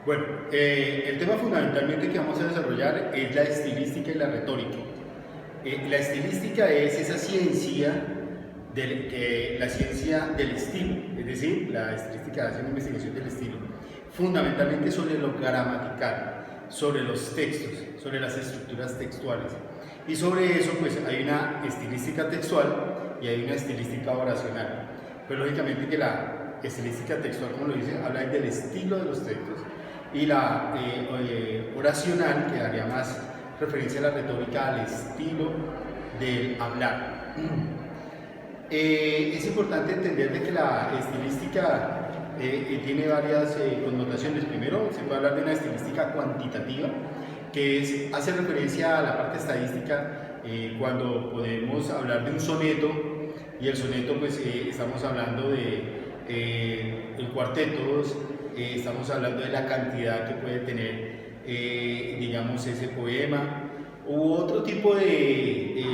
Bueno, el tema fundamentalmente que vamos a desarrollar es la estilística y la retórica. La estilística es esa ciencia la ciencia del estilo, es decir, la estilística hace una investigación del estilo, fundamentalmente sobre lo gramatical, sobre los textos, sobre las estructuras textuales. Y sobre eso pues hay una estilística textual y hay una estilística oracional. Pero lógicamente que la estilística textual, como lo dice, habla del estilo de los textos, y la oracional, que daría más referencia a la retórica, al estilo del hablar. Es importante entender de que la estilística tiene varias connotaciones. Primero, se puede hablar de una estilística cuantitativa, que hace referencia a la parte estadística, cuando podemos hablar de un soneto, y el soneto pues estamos hablando de el cuartetos, estamos hablando de la cantidad que puede tener, digamos, ese poema, u otro tipo de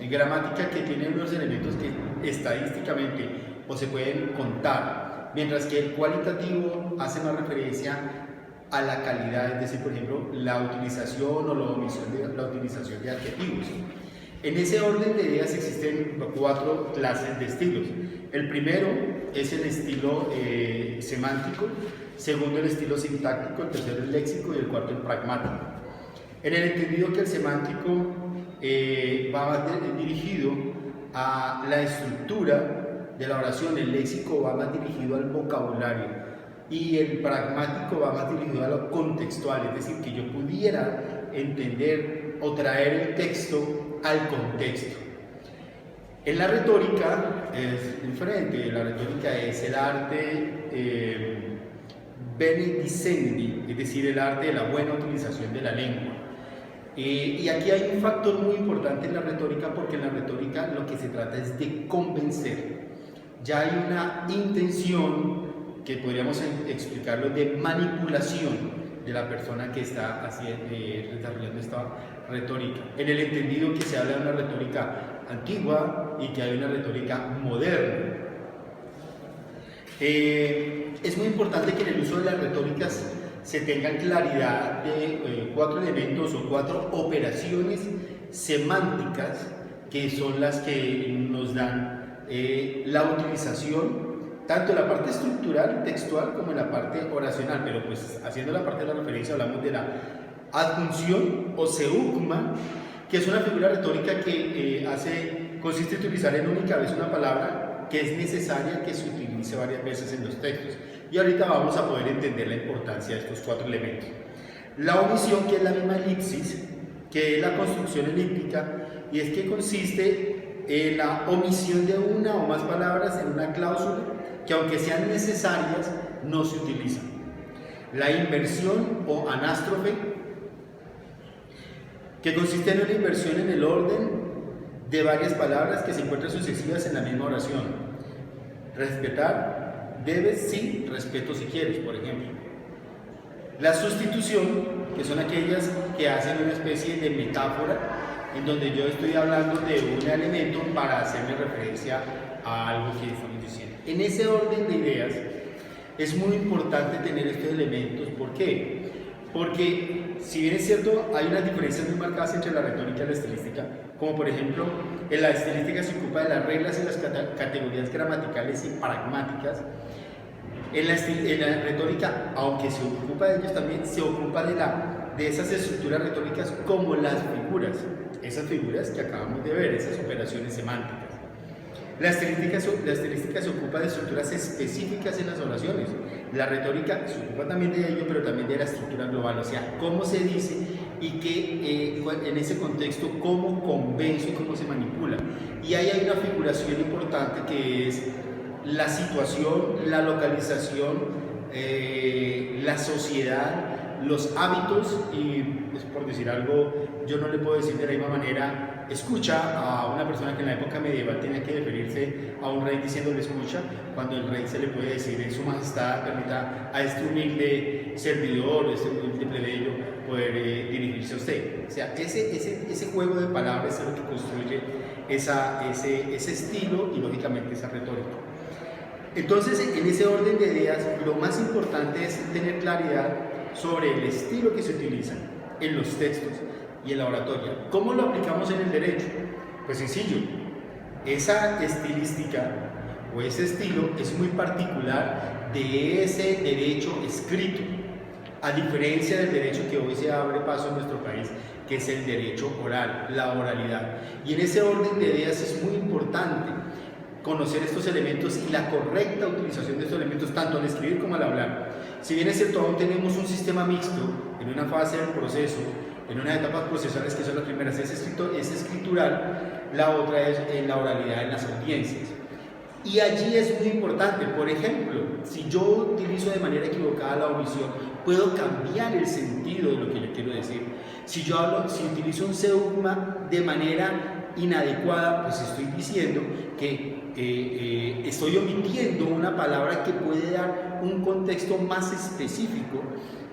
gramática que tiene unos elementos que estadísticamente o se pueden contar, mientras que el cualitativo hace más referencia a la calidad, es decir, por ejemplo, la utilización o la omisión de la utilización de adjetivos. En ese orden de ideas existen 4 clases de estilos. El primero es el estilo semántico, segundo el estilo sintáctico, el tercero el léxico y el cuarto el pragmático. En el entendido que el semántico va dirigido a la estructura de la oración, el léxico va más dirigido al vocabulario y el pragmático va más dirigido a lo contextual, es decir, que yo pudiera entender o traer el texto al contexto. En la retórica es diferente. La retórica es el arte bene dicendi, es decir, el arte de la buena utilización de la lengua. Y aquí hay un factor muy importante en la retórica, porque en la retórica lo que se trata es de convencer. Ya hay una intención, que podríamos explicarlo, de manipulación de la persona que está desarrollando esta retórica, en el entendido que se habla de una retórica antigua y que hay una retórica moderna. Es muy importante que en el uso de las retóricas se tengan claridad de 4 elementos o 4 operaciones semánticas, que son las que nos dan la utilización tanto en la parte estructural, textual, como en la parte oracional. Pero pues haciendo la parte de la referencia hablamos de la adjunción o seugma, que es una figura retórica que consiste en utilizar en única vez una palabra que es necesaria que se utilice varias veces en los textos. Y ahorita vamos a poder entender la importancia de estos 4 elementos. La omisión, que es la misma elipsis, que es la construcción elíptica, y es que consiste en la omisión de una o más palabras en una cláusula que, aunque sean necesarias, no se utilizan. La inversión o anástrofe, que consiste en una inversión en el orden de varias palabras que se encuentran sucesivas en la misma oración. Respetar, debes, sí, respeto si quieres, por ejemplo. La sustitución, que son aquellas que hacen una especie de metáfora, en donde yo estoy hablando de un elemento para hacerme referencia a algo que estamos diciendo. En ese orden de ideas es muy importante tener estos elementos. ¿Por qué? Porque, si bien es cierto, hay unas diferencias muy marcadas entre la retórica y la estilística, como por ejemplo, en la estilística se ocupa de las reglas y las categorías gramaticales y pragmáticas. En la retórica, aunque se ocupa de ellos, también se ocupa de esas estructuras retóricas como las figuras, esas figuras que acabamos de ver, esas operaciones semánticas. La estilística se ocupa de estructuras específicas en las oraciones. La retórica se ocupa también de ello, pero también de la estructura global, o sea, cómo se dice y que en ese contexto cómo convenzo y cómo se manipula. Y ahí hay una figuración importante, que es la situación, la localización, la sociedad, los hábitos. Y pues, por decir algo, yo no le puedo decir de la misma manera escucha a una persona que en la época medieval tenía que referirse a un rey diciéndole escucha, cuando el rey se le puede decir en su majestad permita a este humilde servidor, este humilde plebeyo poder dirigirse a usted. O sea, ese juego de palabras es lo que construye ese estilo y lógicamente esa retórica. Entonces, en ese orden de ideas, lo más importante es tener claridad sobre el estilo que se utiliza en los textos y en la oratoria. ¿Cómo lo aplicamos en el derecho? Pues sencillo, esa estilística o ese estilo es muy particular de ese derecho escrito, a diferencia del derecho que hoy se abre paso en nuestro país, que es el derecho oral, la oralidad. Y en ese orden de ideas es muy importante conocer estos elementos y la correcta utilización de estos elementos tanto al escribir como al hablar. Si bien es cierto, aún tenemos un sistema mixto en una fase del proceso, en unas etapas procesales que son las primeras, es escritural, la otra es en la oralidad en las audiencias. Y allí es muy importante, por ejemplo, si yo utilizo de manera equivocada la omisión, puedo cambiar el sentido de lo que yo quiero decir. Si utilizo un seudma de manera inadecuada, pues estoy diciendo que estoy omitiendo una palabra que puede dar un contexto más específico,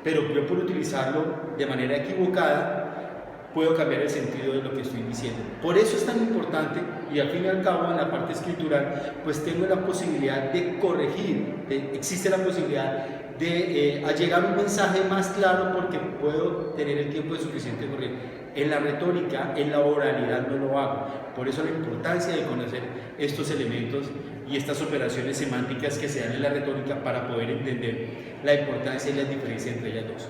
pero yo por utilizarlo de manera equivocada puedo cambiar el sentido de lo que estoy diciendo. Por eso es tan importante, y al fin y al cabo en la parte escritural, pues tengo la posibilidad de corregir, existe la posibilidad de allegar un mensaje más claro porque puedo tener el tiempo suficiente de corregir. En la retórica, en la oralidad no lo hago. Por eso la importancia de conocer estos elementos y estas operaciones semánticas que se dan en la retórica para poder entender la importancia y la diferencia entre ellas dos.